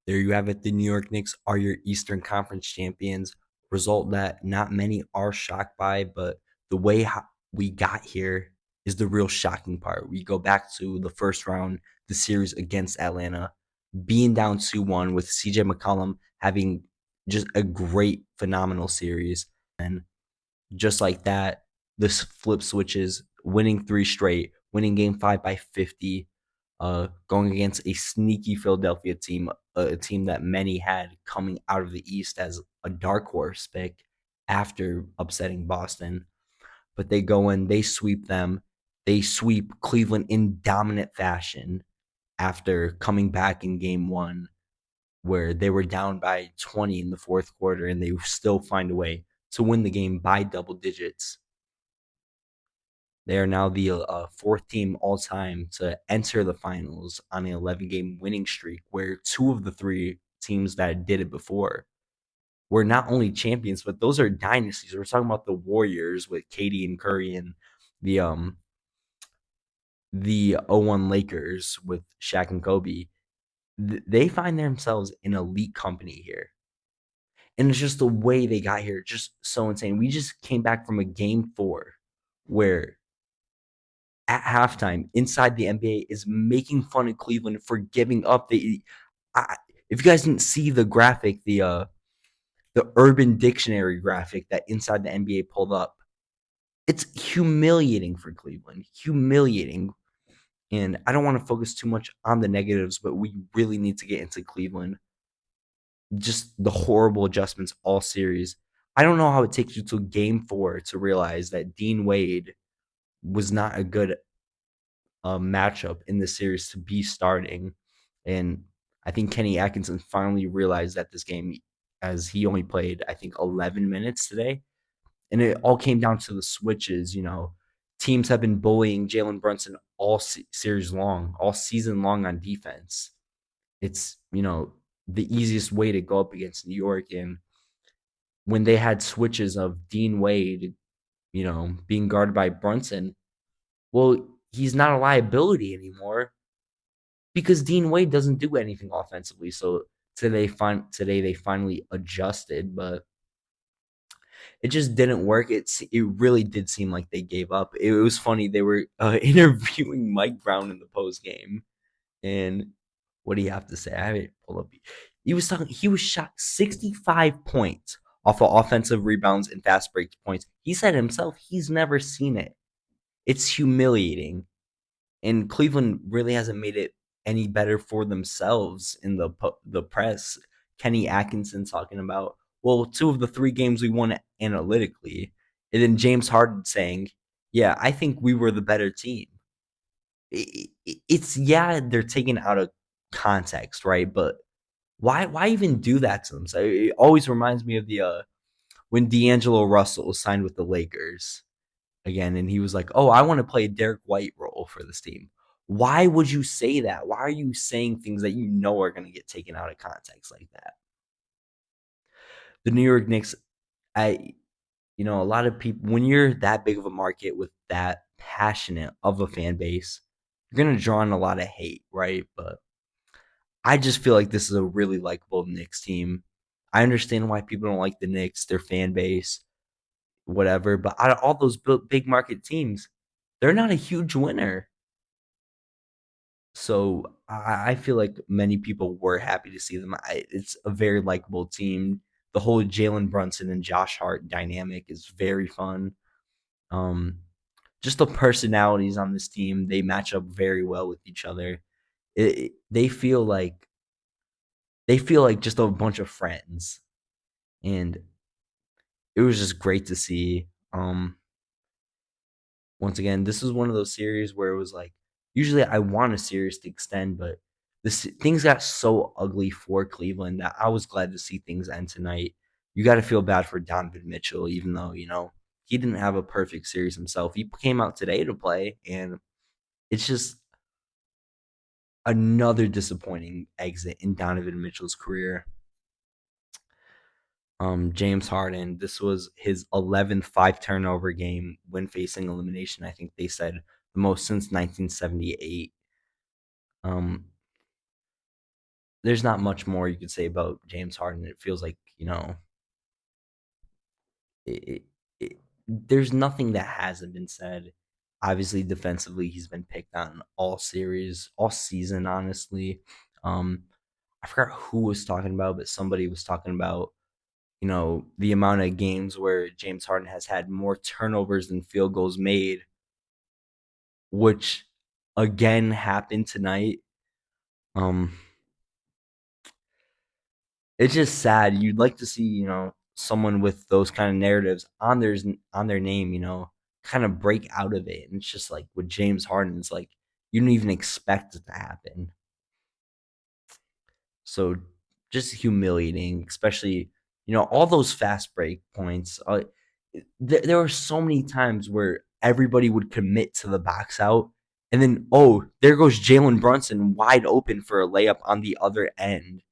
There you have it. The New York Knicks are your Eastern Conference champions. Result that not many are shocked by, but the way we got here is the real shocking part. We go back to the first round, the series against Atlanta, being down 2-1 with CJ McCollum having just a great, phenomenal series. And just like that, this flip switches, winning three straight, winning game five by 50, going against a sneaky Philadelphia team, a team that many had coming out of the East as a dark horse pick after upsetting Boston. But they go in, they sweep them. They sweep Cleveland in dominant fashion after coming back in game one, where they were down by 20 in the fourth quarter, and they still find a way to win the game by double digits. They are now the fourth team all time to enter the finals on an 11-game winning streak, where two of the three teams that did it before were not only champions, but those are dynasties. We're talking about the Warriors with Katie and Curry, and the um the 0-1 Lakers with Shaq and Kobe. They find themselves in elite company here. And it's just the way they got here, just so insane. We just came back from a game four where at halftime inside the NBA is making fun of Cleveland for giving up. If you guys didn't see the graphic, the Urban Dictionary graphic that Inside the NBA pulled up, it's humiliating for Cleveland. Humiliating. And I don't want to focus too much on the negatives, but we really need to get into Cleveland. Just the horrible adjustments all series. I don't know how it takes you to game four to realize that Dean Wade was not a good matchup in the series to be starting. And I think Kenny Atkinson finally realized that this game, as he only played, I think, 11 minutes today. And it all came down to the switches. Teams have been bullying Jalen Brunson all series long, all season long on defense. It's, the easiest way to go up against New York. And when they had switches of Dean Wade, being guarded by Brunson, well, he's not a liability anymore because Dean Wade doesn't do anything offensively. So today they finally adjusted, but it just didn't work. It really did seem like they gave up. It was funny. They were interviewing Mike Brown in the post game, and what do you have to say? I have it pull up. He was talking. He was shot 65 points off of offensive rebounds and fast break points. He said himself he's never seen it. It's humiliating. And Cleveland really hasn't made it any better for themselves in the press. Kenny Atkinson talking about, well, two of the three games we won analytically, and then James Harden saying, "Yeah, I think we were the better team." It's yeah, they're taken out of context, right? But why even do that to them? So it always reminds me of the when D'Angelo Russell signed with the Lakers again, and he was like, "Oh, I want to play a Derek White role for this team." Why would you say that? Why are you saying things that you know are going to get taken out of context like that? The New York Knicks, I, a lot of people, when you're that big of a market with that passionate of a fan base, you're going to draw in a lot of hate, right? But I just feel like this is a really likable Knicks team. I understand why people don't like the Knicks, their fan base, whatever. But out of all those big market teams, they're not a huge winner. So I feel like many people were happy to see them. It's a very likable team. The whole Jalen Brunson and Josh Hart dynamic is very fun. Um, just the personalities on this team, they match up very well with each other. They feel like just a bunch of friends, and it was just great to see. Once again, this was one of those series where it was like, usually I want a series to extend, but things got so ugly for Cleveland that I was glad to see things end tonight. You got to feel bad for Donovan Mitchell, even though, he didn't have a perfect series himself. He came out today to play, and it's just another disappointing exit in Donovan Mitchell's career. James Harden, this was his 11th five turnover game when facing elimination. I think they said the most since 1978. Um, there's not much more you could say about James Harden. It feels like, it, it, there's nothing that hasn't been said. Obviously, defensively, he's been picked on all series, all season, honestly. Um, I forgot who was talking about, but somebody was talking about, the amount of games where James Harden has had more turnovers than field goals made, which again happened tonight. Um, it's just sad. You'd like to see, someone with those kind of narratives on their name, kind of break out of it. And it's just like with James Harden, it's like you don't even expect it to happen. So just humiliating, especially, all those fast break points. There were so many times where everybody would commit to the box out, and then, oh, there goes Jalen Brunson wide open for a layup on the other end.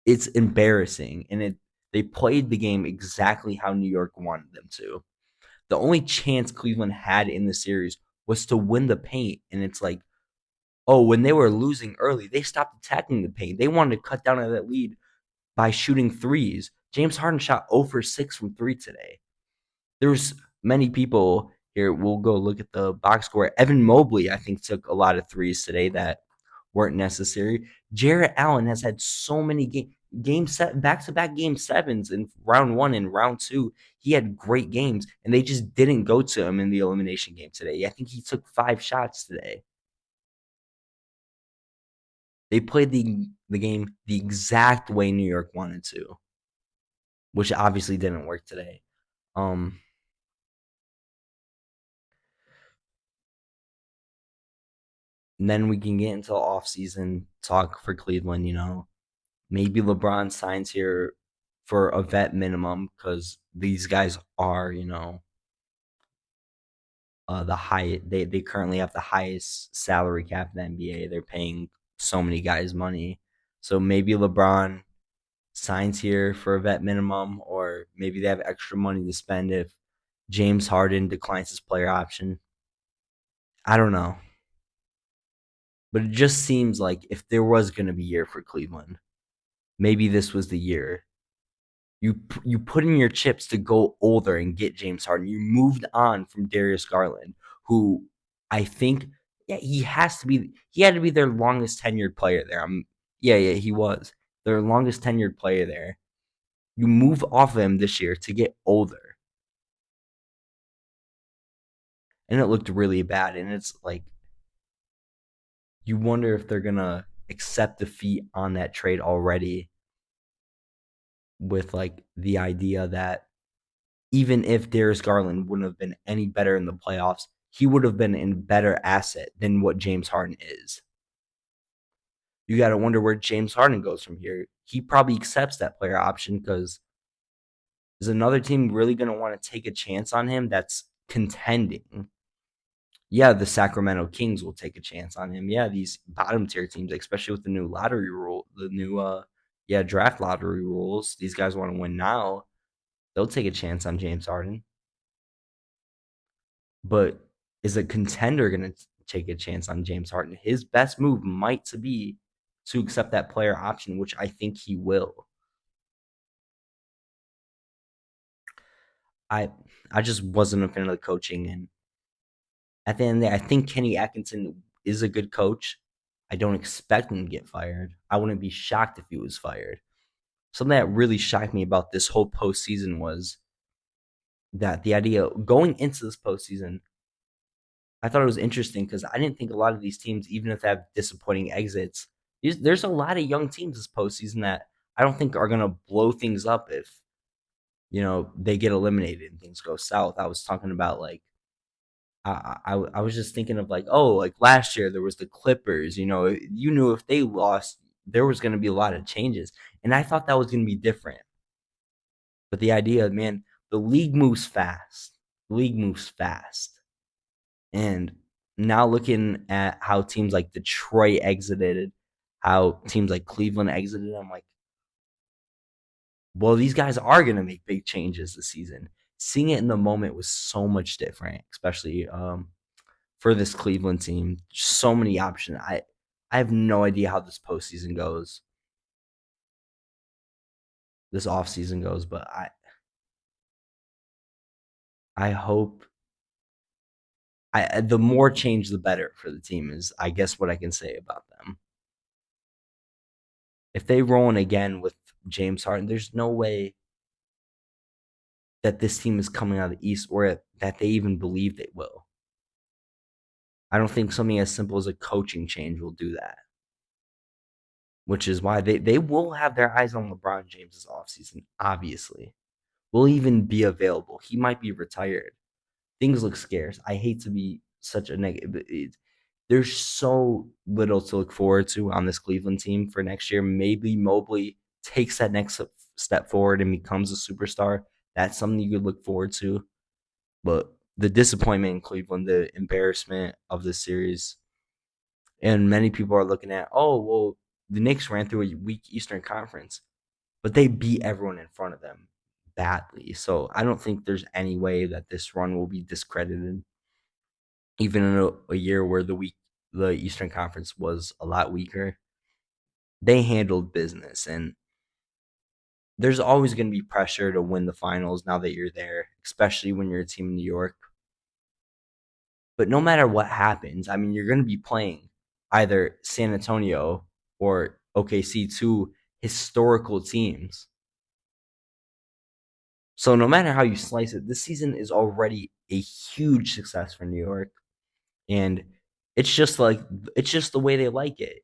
It's embarrassing, and they played the game exactly how New York wanted them to. The only chance Cleveland had in the series was to win the paint, and it's like, oh, when they were losing early, they stopped attacking the paint. They wanted to cut down on that lead by shooting threes. James Harden shot 0 for 6 from 3 today. There's many people here. We'll go look at the box score. Evan Mobley, I think, took a lot of threes today that weren't necessary. Jarrett Allen has had so many game set back to back game sevens in round one and round two. He had great games, and they just didn't go to him in the elimination game today. I think he took 5 shots today. They played the game the exact way New York wanted to, which obviously didn't work today. Um, and then we can get into offseason talk for Cleveland. Maybe LeBron signs here for a vet minimum because these guys are, the high. They currently have the highest salary cap in the NBA. They're paying so many guys money, so maybe LeBron signs here for a vet minimum, or maybe they have extra money to spend if James Harden declines his player option. I don't know, but it just seems like if there was going to be a year for Cleveland, maybe this was the year. You put in your chips to go older and get James Harden. You moved on from Darius Garland, who I think, yeah, he had to be their longest tenured player there. Yeah, he was their longest tenured player there. You move off of him this year to get older, and it looked really bad. And it's like you wonder if they're gonna accept defeat on that trade already, with like the idea that even if Darius Garland wouldn't have been any better in the playoffs, he would have been a better asset than what James Harden is. You got to wonder where James Harden goes from here. He probably accepts that player option because is another team really going to want to take a chance on him that's contending? Yeah, the Sacramento Kings will take a chance on him. Yeah, these bottom tier teams, especially with the new lottery rule, the new draft lottery rules, these guys want to win now. They'll take a chance on James Harden. But is a contender going to take a chance on James Harden? His best move might to be to accept that player option, which I think he will. I I just wasn't a fan of the coaching, and at the end of the day, I think Kenny Atkinson is a good coach. I don't expect him to get fired. I wouldn't be shocked if he was fired. Something that really shocked me about this whole postseason was that the idea going into this postseason, I thought it was interesting because I didn't think a lot of these teams, even if they have disappointing exits, there's a lot of young teams this postseason that I don't think are going to blow things up if, they get eliminated and things go south. I was talking about like, I was just thinking of like, oh, like last year there was the Clippers, you knew if they lost, there was going to be a lot of changes. And I thought that was going to be different. But the idea, man, the league moves fast. The league moves fast. And now looking at how teams like Detroit exited, how teams like Cleveland exited, I'm like, well, these guys are going to make big changes this season. Seeing it in the moment was so much different, especially for this Cleveland team. So many options. I have no idea how this postseason goes. this offseason goes, but I hope the more change the better for the team is I guess what I can say about them. If they roll in again with James Harden, there's no way that this team is coming out of the East or that they even believe they will. I don't think something as simple as a coaching change will do that, which is why they will have their eyes on LeBron James this offseason, obviously. Will even be available. He might be retired. Things look scarce. I hate to be such a negative. There's so little to look forward to on this Cleveland team for next year. Maybe Mobley takes that next step forward and becomes a superstar. That's something you could look forward to. But the disappointment in Cleveland, the embarrassment of the series, and many people are looking at, oh, well, the Knicks ran through a weak Eastern Conference, but they beat everyone in front of them badly. So I don't think there's any way that this run will be discredited, even in a year where the Eastern Conference was a lot weaker. They handled business, and there's always going to be pressure to win the finals now that you're there, especially when you're a team in New York. But no matter what happens, I mean, you're going to be playing either San Antonio or OKC, two historical teams. So no matter how you slice it, this season is already a huge success for New York. And it's just like it's just the way they like it.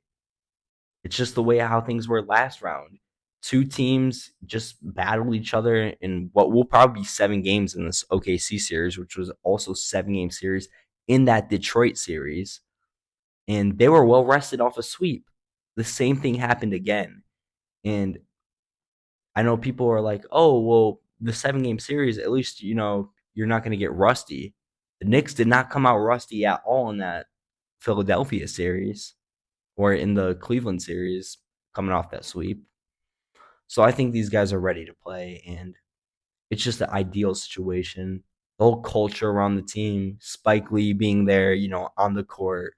It's just the way how things were last round. Two teams just battled each other in what will probably be 7 games in this OKC series, which was also 7 game series in that Detroit series. And they were well rested off a sweep. The same thing happened again. And I know people are like, oh, well, the 7 game series, at least, you're not going to get rusty. The Knicks did not come out rusty at all in that Philadelphia series or in the Cleveland series coming off that sweep. So I think these guys are ready to play, and it's just the ideal situation. The whole culture around the team, Spike Lee being there, on the court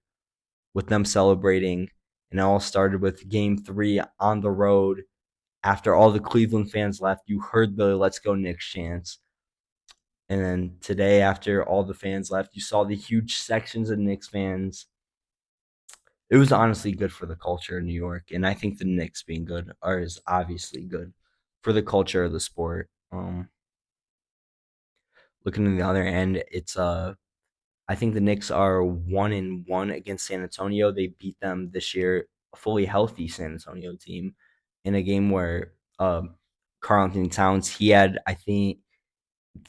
with them celebrating, and it all started with Game 3 on the road. After all the Cleveland fans left, you heard the "Let's Go Knicks" chants. And then today, after all the fans left, you saw the huge sections of Knicks fans. It was honestly good for the culture in New York, and I think the Knicks being good is obviously good for the culture of the sport. Looking at the other end, it's I think the Knicks are 1-1 against San Antonio. They beat them this year, a fully healthy San Antonio team, in a game where Karl Anthony Towns, he had, I think,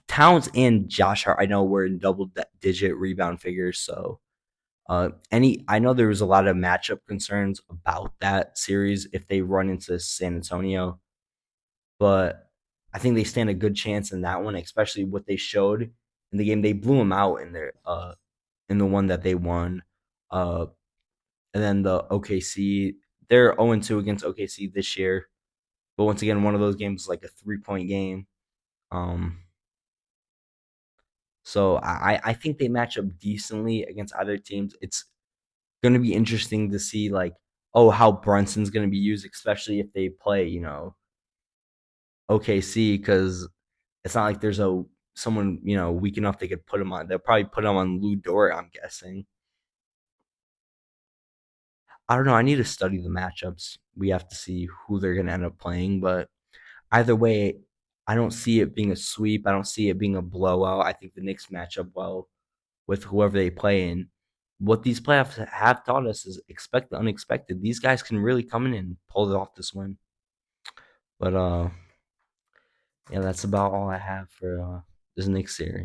Towns and Josh Hart, I know, were in double-digit rebound figures. So, I know there was a lot of matchup concerns about that series if they run into San Antonio, but I think they stand a good chance in that one, especially what they showed in the game. They blew them out in the one that they won. Uh, and then the OKC, they're 0-2 against OKC this year. But once again, one of those games is like a 3-point game. Um, so I think they match up decently against other teams. It's going to be interesting to see, like, oh, how Brunson's going to be used, especially if they play, OKC, because it's not like there's someone, weak enough they could put him on. They'll probably put him on Lou Dort, I'm guessing. I don't know. I need to study the matchups. We have to see who they're going to end up playing. But either way, I don't see it being a sweep. I don't see it being a blowout. I think the Knicks match up well with whoever they play in. What these playoffs have taught us is expect the unexpected. These guys can really come in and pull it off this win. But yeah, that's about all I have for this Knicks series.